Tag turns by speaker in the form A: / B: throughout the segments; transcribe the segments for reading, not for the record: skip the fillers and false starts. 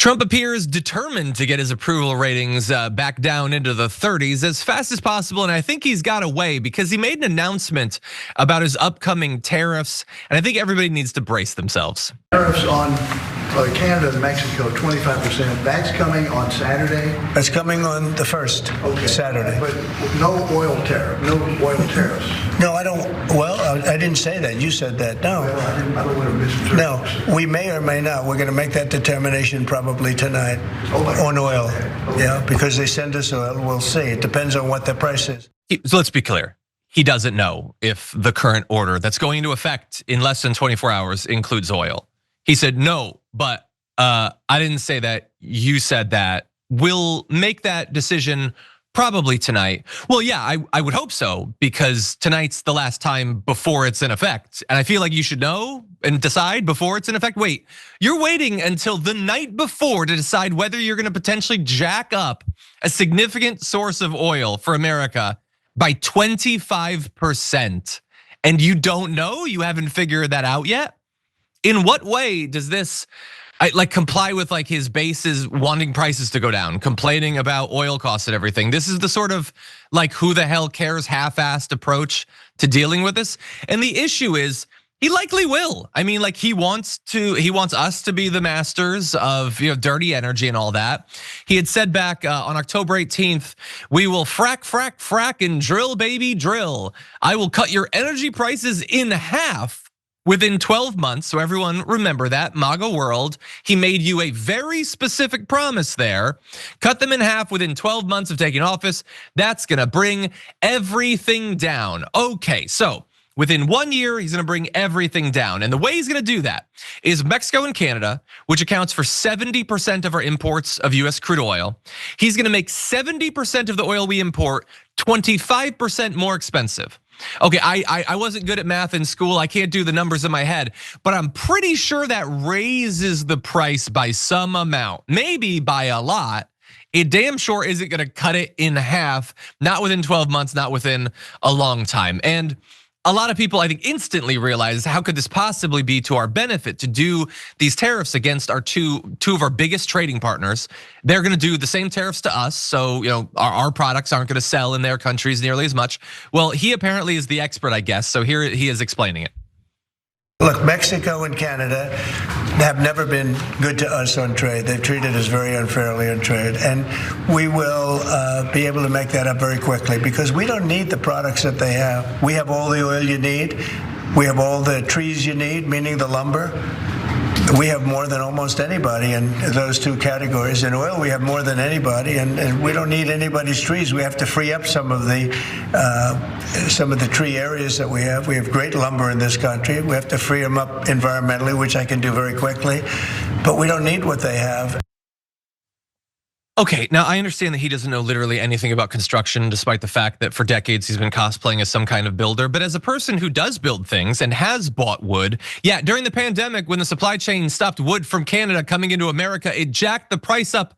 A: Trump appears determined to get his approval ratings back down into the 30s as fast as possible, and I think he's got a way because he made an announcement about his upcoming tariffs, and I think everybody needs to brace themselves.
B: Tariffs on Canada and Mexico, 25%. That's coming on Saturday?
C: That's coming on the 1st, Saturday.
B: But no oil tariff, no oil tariffs.
C: No, I don't. Well, I didn't say that. You said that. No.
B: Well, I don't want to misinterpret.
C: No, we may or may not. We're going to make that determination probably tonight on oil.
B: Okay.
C: Yeah, because they send us oil. We'll see. It depends on what the price is.
A: So let's be clear. He doesn't know if the current order that's going into effect in less than 24 hours includes oil. He said, no, but I didn't say that. You said that. We'll make that decision probably tonight. Well, yeah, I would hope so, because tonight's the last time before it's in effect. And I feel like you should know and decide before it's in effect. Wait, you're waiting until the night before to decide whether you're gonna potentially jack up a significant source of oil for America by 25%. And you don't know? You haven't figured that out yet? In what way does this comply with his bases wanting prices to go down, complaining about oil costs and everything? This is the sort of who the hell cares half-assed approach to dealing with this. And the issue is he likely will. I mean, he wants us to be the masters of dirty energy and all that. He had said back on October 18th, we will frack and drill, baby, drill. I will cut your energy prices in half within 12 months, so everyone remember that, MAGA world. He made you a very specific promise there. Cut them in half within 12 months of taking office. That's gonna bring everything down. Okay, so within 1 year, he's gonna bring everything down. And the way he's gonna do that is Mexico and Canada, which accounts for 70% of our imports of US crude oil. He's gonna make 70% of the oil we import 25% more expensive. Okay, I wasn't good at math in school. I can't do the numbers in my head, but I'm pretty sure that raises the price by some amount, maybe by a lot. It damn sure isn't gonna cut it in half, not within 12 months, not within a long time. And a lot of people, I think, instantly realize, how could this possibly be to our benefit to do these tariffs against our two of our biggest trading partners? They're gonna do the same tariffs to us, so our products aren't gonna sell in their countries nearly as much. Well, he apparently is the expert, I guess, so here he is explaining it.
C: Look, Mexico and Canada have never been good to us on trade. They've treated us very unfairly on trade. And we will be able to make that up very quickly, because we don't need the products that they have. We have all the oil you need. We have all the trees you need, meaning the lumber. We have more than almost anybody in those two categories. In oil, we have more than anybody, and we don't need anybody's trees. We have to free up some of the tree areas that we have. We have great lumber in this country. We have to free them up environmentally, which I can do very quickly, but we don't need what they have.
A: Okay, now I understand that he doesn't know literally anything about construction, despite the fact that for decades he's been cosplaying as some kind of builder. But as a person who does build things and has bought wood, yeah, during the pandemic, when the supply chain stopped wood from Canada coming into America, it jacked the price up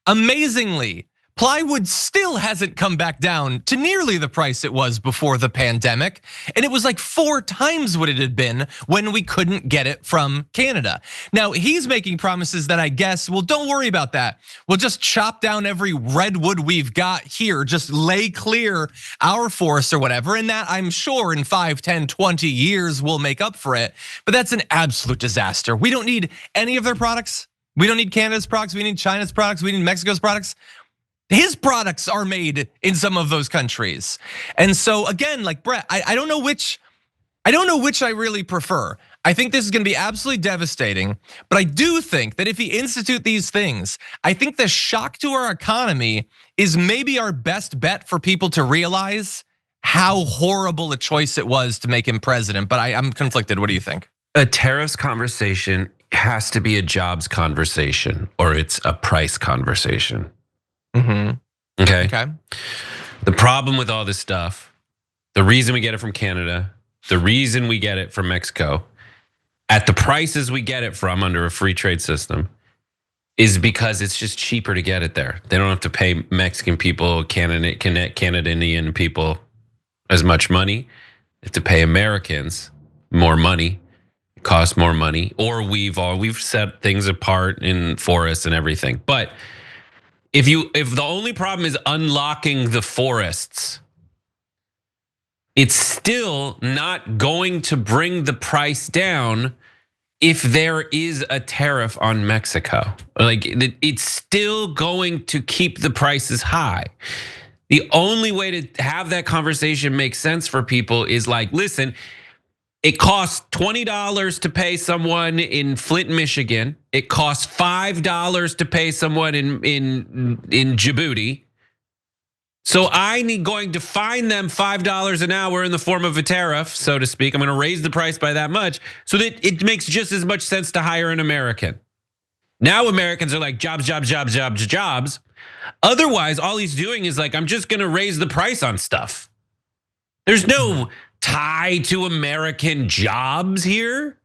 A: amazingly. Plywood still hasn't come back down to nearly the price it was before the pandemic. And it was 4 times what it had been when we couldn't get it from Canada. Now, he's making promises that I guess, well, don't worry about that. We'll just chop down every redwood we've got here, just lay clear our forests or whatever. And that, I'm sure, in 5, 10, 20 years will make up for it. But that's an absolute disaster. We don't need any of their products. We don't need Canada's products. We need China's products. We need Mexico's products. His products are made in some of those countries. And so again, Brett, I don't know which I really prefer. I think this is gonna be absolutely devastating, but I do think that if he institute these things, I think the shock to our economy is maybe our best bet for people to realize how horrible a choice it was to make him president. But I'm conflicted. What do you think?
D: A tariffs conversation has to be a jobs conversation, or it's a price conversation. Okay. The problem with all this stuff, the reason we get it from Canada, the reason we get it from Mexico, at the prices we get it from under a free trade system, is because it's just cheaper to get it there. They don't have to pay Mexican people, Canadian people as much money. They have to pay Americans more money cost more money, or we've set things apart in forests and everything. But if the only problem is unlocking the forests, it's still not going to bring the price down if there is a tariff on Mexico. Like, it's still going to keep the prices high. The only way to have that conversation make sense for people is like, listen, it costs $20 to pay someone in Flint, Michigan. It costs $5 to pay someone in Djibouti. So I'm going to fine them $5 an hour in the form of a tariff, so to speak. I'm going to raise the price by that much so that it makes just as much sense to hire an American. Now Americans are like, jobs, jobs, jobs, jobs, jobs. Otherwise, all he's doing is like, I'm just going to raise the price on stuff. There's no tie to American jobs here.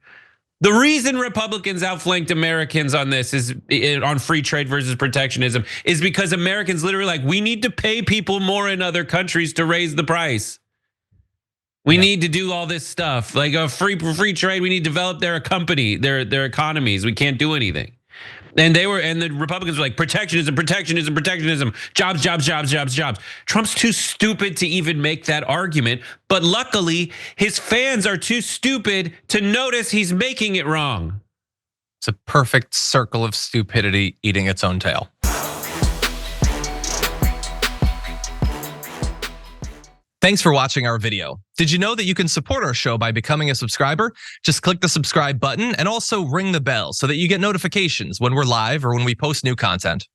D: The reason Republicans outflanked Americans on this is on free trade versus protectionism is because Americans literally like, we need to pay people more in other countries to raise the price. We need to do all this stuff like a free trade. We need to develop their economies. We can't do anything. And the Republicans were like, protectionism, protectionism, protectionism, jobs, jobs, jobs, jobs, jobs. Trump's too stupid to even make that argument. But luckily, his fans are too stupid to notice he's making it wrong.
A: It's a perfect circle of stupidity eating its own tail. Thanks for watching our video. Did you know that you can support our show by becoming a subscriber? Just click the subscribe button and also ring the bell so that you get notifications when we're live or when we post new content.